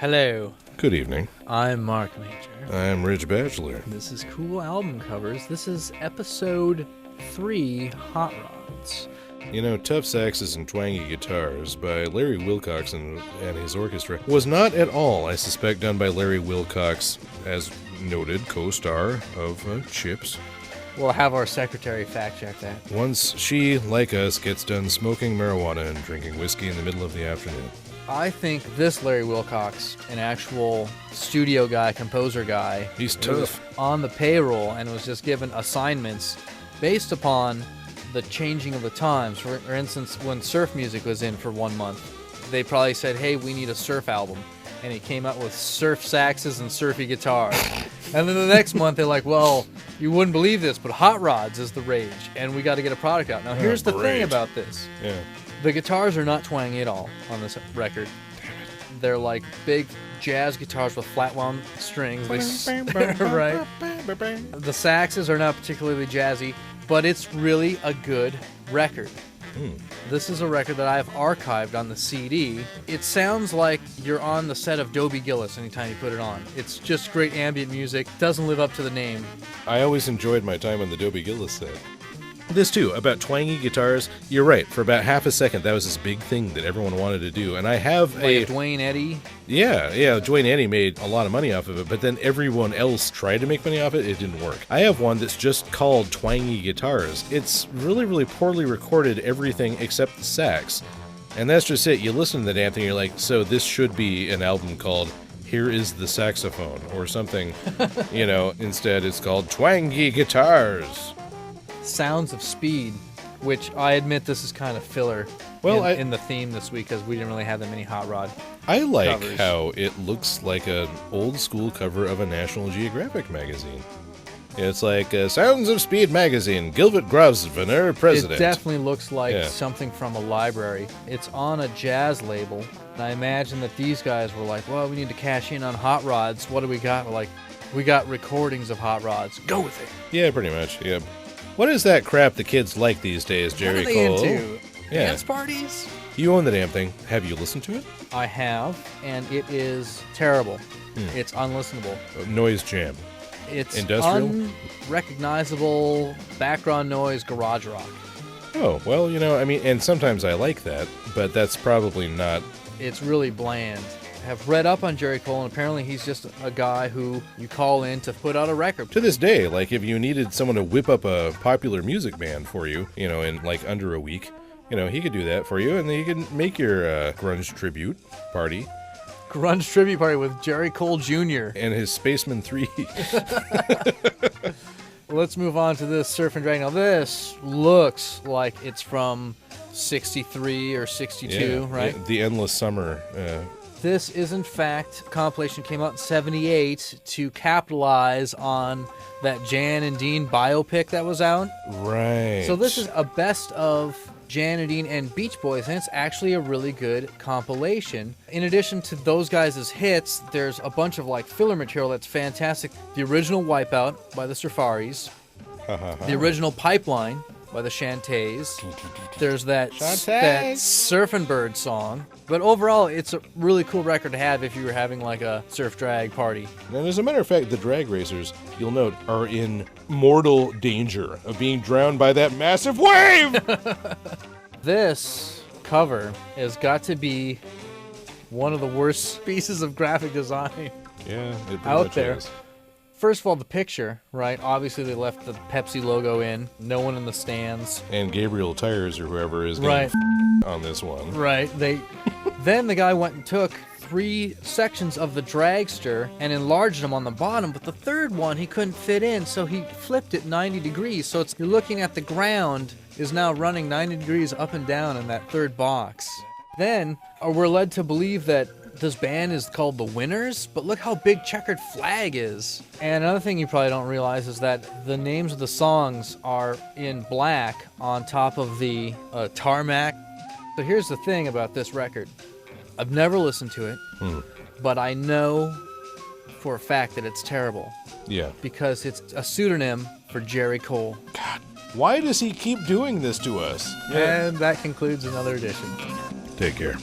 Hello, Good evening. I'm Mark Major. I'm Rich Bachelor. This is Cool Album Covers. This is episode 3, Hot Rods. You know, Tuff, Saxes, and Twangy Guitars by Larry Wilcox and his orchestra was not at all, I suspect, done by Larry Wilcox, as noted, co-star of Chips. We'll have our secretary fact check that. Once she, like us, gets done smoking marijuana and drinking whiskey in the middle of the afternoon. I think this Larry Wilcox, an actual studio guy, composer guy, He's was tough. on the payroll and was just given assignments based upon the changing of the times. For instance, when surf music was in for 1 month, they probably said, hey, we need a surf album. And he came out with surf saxes and surfy guitars. And then the next month, they're like, well, you wouldn't believe this, but hot rods is the rage, and we got to get a product out. Now, here's the thing about this. Yeah. The guitars are not twangy at all on this record. They're like big jazz guitars with flat wound strings. Right? The saxes are not particularly jazzy, but it's really a good record. This is a record that I've archived on the CD. It sounds like you're on the set of Dobie Gillis anytime you put it on. It's just great ambient music. Doesn't live up to the name. I always enjoyed my time on the Dobie Gillis set. This too, about twangy guitars, you're right, for about half a second that was this big thing that everyone wanted to do, and I have like Dwayne Eddy. Yeah, Dwayne Eddy made a lot of money off of it, but then everyone else tried to make money off it, it didn't work. I have one that's just called Twangy Guitars. It's really, really poorly recorded, everything except the sax, and that's just it. You listen to the damn thing, you're like, so this should be an album called Here is the Saxophone, or something, instead it's called Twangy Guitars. Sounds of Speed, which I admit this is kind of filler in the theme this week because we didn't really have that many Hot Rod I like covers. How it looks like an old school cover of a National Geographic magazine. It's like Sounds of Speed magazine, Gilbert Grosvenor, president. It definitely looks like something from a library. It's on a jazz label, and I imagine that these guys were like, well, we need to cash in on Hot Rods. What do we got? We're like, we got recordings of Hot Rods. Go with it. Yeah, pretty much, yeah. What is that crap the kids like these days, Jerry What are they Cole? into? Dance parties? You own the damn thing. Have you listened to it? I have, and it is terrible. It's unlistenable. Noise jam. It's Industrial? unrecognizable background noise garage rock. Oh, well, and sometimes I like that, but that's probably not... It's really bland. Have read up on Jerry Cole, and apparently he's just a guy who you call in to put out a record. To this day, like, if you needed someone to whip up a popular music band for you, in, like, under a week, he could do that for you, and then he could make your grunge tribute party. Grunge tribute party with Jerry Cole Jr. And his Spacemen 3. Let's move on to this Surf and Drag. Now, this looks like it's from 63 or 62, right? Yeah, the Endless Summer. This is, in fact, compilation came out in 78 to capitalize on that Jan and Dean biopic that was out. Right. So this is a best of Jan and Dean and Beach Boys, and it's actually a really good compilation. In addition to those guys' hits, there's a bunch of filler material that's fantastic. The original Wipeout by the Safaris. The original Pipeline by the Shantays. There's that Surfin' Bird song. But overall, it's a really cool record to have if you were having a surf drag party. And as a matter of fact, the drag racers, you'll note, are in mortal danger of being drowned by that massive wave! This cover has got to be one of the worst pieces of graphic design out there. Is. First of all, the picture, right? Obviously, they left the Pepsi logo in. No one in the stands. And Gabriel Tires or whoever is going on this one. Right. Then the guy went and took 3 sections of the dragster and enlarged them on the bottom, but the third one he couldn't fit in, so he flipped it 90 degrees. So you're looking at the ground is now running 90 degrees up and down in that third box. Then we're led to believe that this band is called The Winners, but look how big Checkered Flag is. And another thing you probably don't realize is that the names of the songs are in black on top of the tarmac. So here's the thing about this record. I've never listened to it, but I know for a fact that it's terrible. Yeah. Because it's a pseudonym for Jerry Cole. God, why does he keep doing this to us? And that concludes another edition. Take care.